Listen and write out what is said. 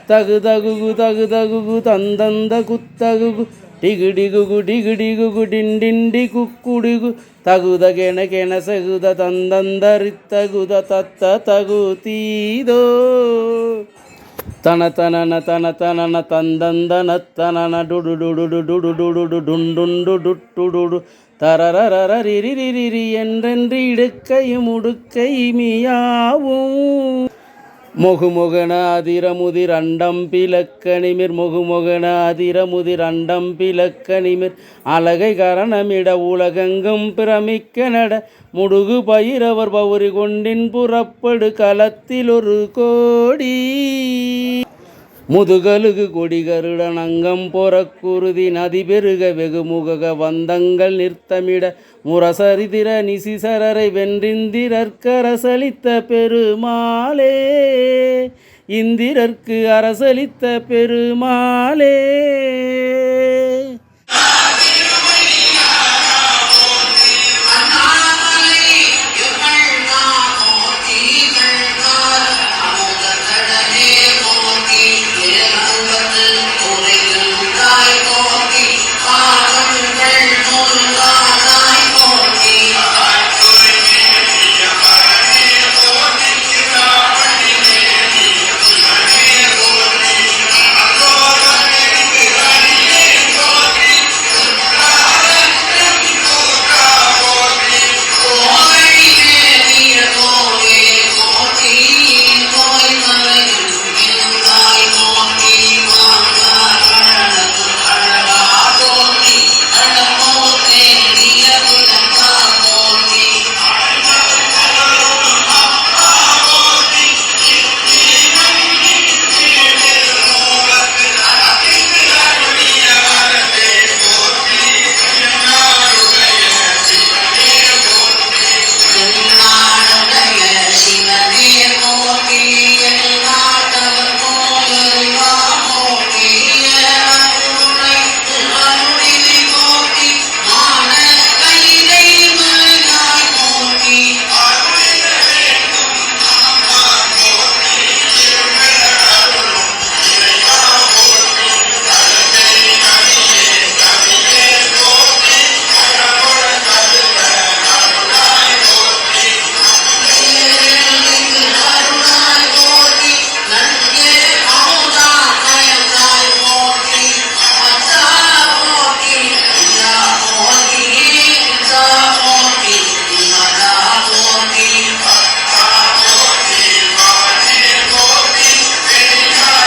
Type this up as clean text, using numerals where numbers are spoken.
தகு தகுகு தகு தகுகு தந்தந்த குத்தகுகு டிகுடிகுகு டிகுடிகுகு டிண்டிண்டி குக்குடிகு தகுத கென கென சகுத தந்தந்தரித்தகுத தத்த தகு தீதோ தன தனன தன தனன தந்தந்தன தனன டுடு டுடு டுடு டுடு டுண்டுண்டு டுட்டுடு தரரரரிரிரிரி என்றென்று இடுக்கையும் உடுக்கை மியாவும் மொகுமொகன அதிரமுதிர் அண்டம் பிளக்கணிமிர் மொகுமொகன அதிரமுதிர் அண்டம் பிளக்கணிமிர் அழகை கரணமிட உலகெங்கும் பிரமிக்க நட முடுகு பயிரவர் பௌரி கொண்டின் புறப்படு களத்தில் ஒரு கோடி முதுகலுகு கொடிகருடன் அங்கம் பொறக்குருதி நதி பெருக வெகுமுக வந்தங்கள் நிறுத்தமிட முரசரிதிர நிசிசரரை வென்றிந்திரற்கரசளித்த பெருமாளே இந்திரர்க்கு அரசளித்த பெருமாளே.